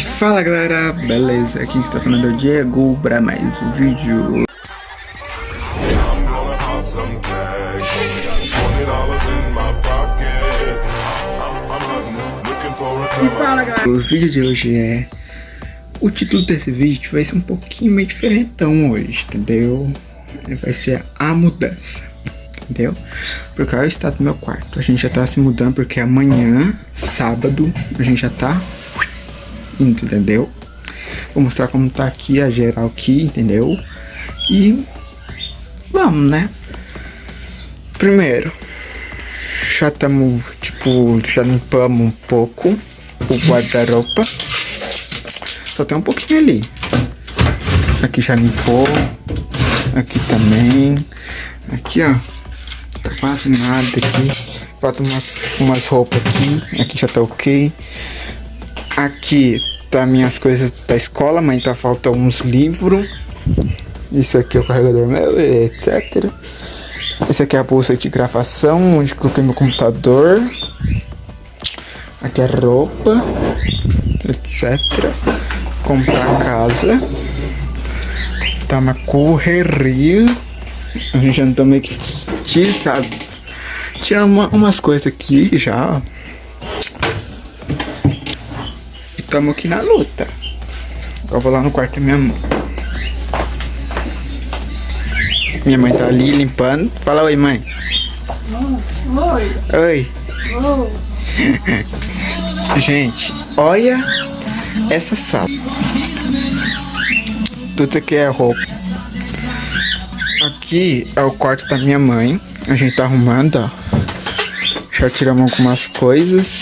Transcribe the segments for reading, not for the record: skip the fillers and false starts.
Fala galera, beleza? Aqui está falando é o Diego para mais um vídeo. E fala galera, o vídeo de hoje é... O título desse vídeo vai ser um pouquinho meio diferentão hoje, entendeu? Vai ser a mudança, entendeu? Porque olha o estado do meu quarto. A gente já tá se mudando porque amanhã, sábado, a gente já tá indo, entendeu? Vou mostrar como tá aqui a geral aqui, entendeu? E vamos, né? Primeiro, já estamos, tipo, já limpamos um pouco o guarda-roupa. Só tem um pouquinho ali. Aqui já limpou. Aqui também. Aqui, ó. Tá quase nada aqui. Falta umas roupas aqui. Aqui já tá ok. Aqui tá minhas coisas da escola, mas tá faltando uns livros. Isso aqui é o carregador meu, etc. Essa aqui é a bolsa de gravação, onde coloquei meu computador. Aqui é roupa, etc. Comprar casa. Tá uma correria. A gente já tá meio que tirando umas coisas aqui já, ó. E tamo aqui na luta. Agora eu vou lá no quarto da minha mãe. Minha mãe tá ali limpando. Fala oi, mãe. Oi. Oi. Oi. Gente, olha essa sala. Tudo isso aqui é roupa. Aqui é o quarto da minha mãe. A gente tá arrumando, ó. Já tiramos algumas coisas.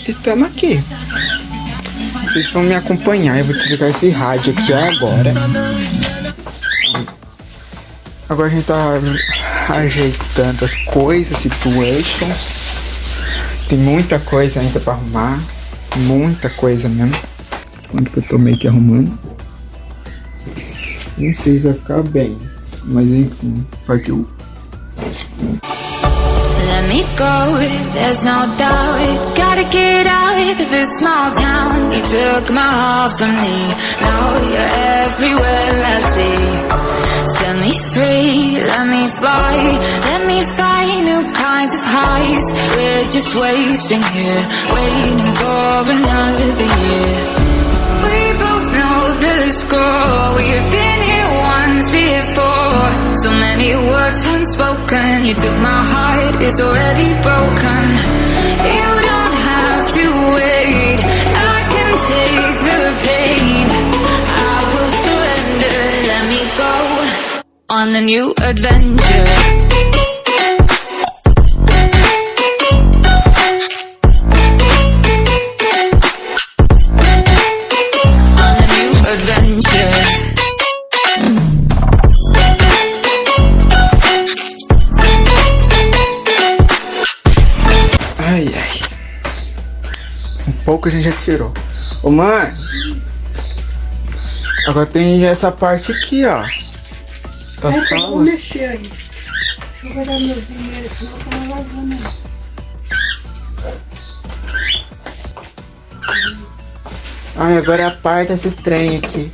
E tamo aqui. Vocês vão me acompanhar. Eu vou desligar esse rádio aqui agora. Agora a gente tá ajeitando as coisas, situations. Tem muita coisa ainda pra arrumar. Muita coisa mesmo. Enquanto que eu tô meio que arrumando. Não sei se vai ficar bem. Mas enfim, partiu. Let me go, there's no doubt. Gotta get out of this small town. You took my heart from me. Now you're everywhere I see. Set me free, let me fly. Let me find new kinds of highs. We're just wasting here, waiting for another year. We both know the score. We've been here once before. So many words unspoken. You took my heart, it's already broken. You don't have to wait. I can take the pain. I will surrender. Let me go on a new adventure. Ai, ai. Um pouco a gente já tirou. Ô mãe, agora tem essa parte aqui, ó. Da Eu vou sala. mexer aí. Deixa eu guardar meu dinheiro, senão eu tô lavando. Ai, agora é a parte desses trem aqui.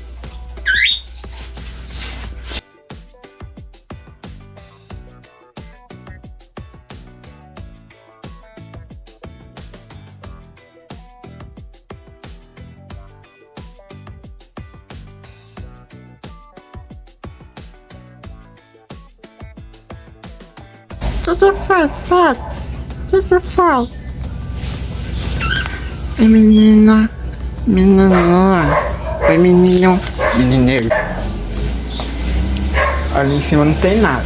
Tudo perfeito. Tudo perfeito. Oi, menina. Menina. Oi, menino. Menineiro. Ali em cima não tem nada.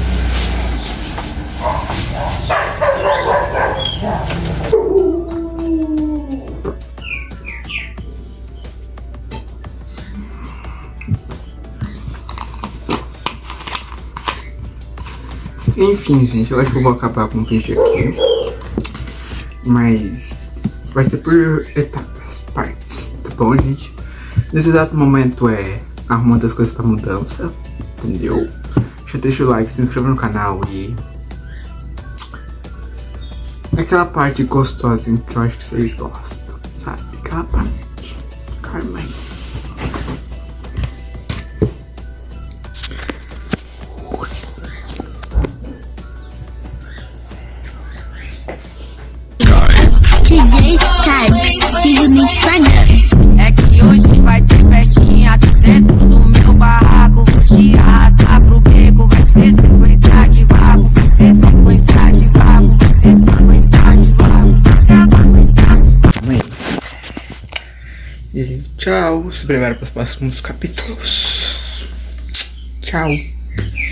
Enfim, gente, eu acho que eu vou acabar com o vídeo aqui. Mas vai ser por etapas, partes, tá bom, gente? Nesse exato momento é arrumando as coisas pra mudança, entendeu? Já deixa o like, se inscreva no canal e Aquela parte gostosinha que eu acho que vocês gostam, sabe? Aquela parte. Carmen. DJ Skype, siga no Instagram. É que hoje vai ter festinha aqui dentro do meu barraco. Vou te arrastar pro beco, vai ser sequência de vago. Vai ser sequência de vago, vai ser sequência de vago, vai ser sequência de vago. Calma aí. E tchau. Se prepara para os próximos capítulos. Tchau.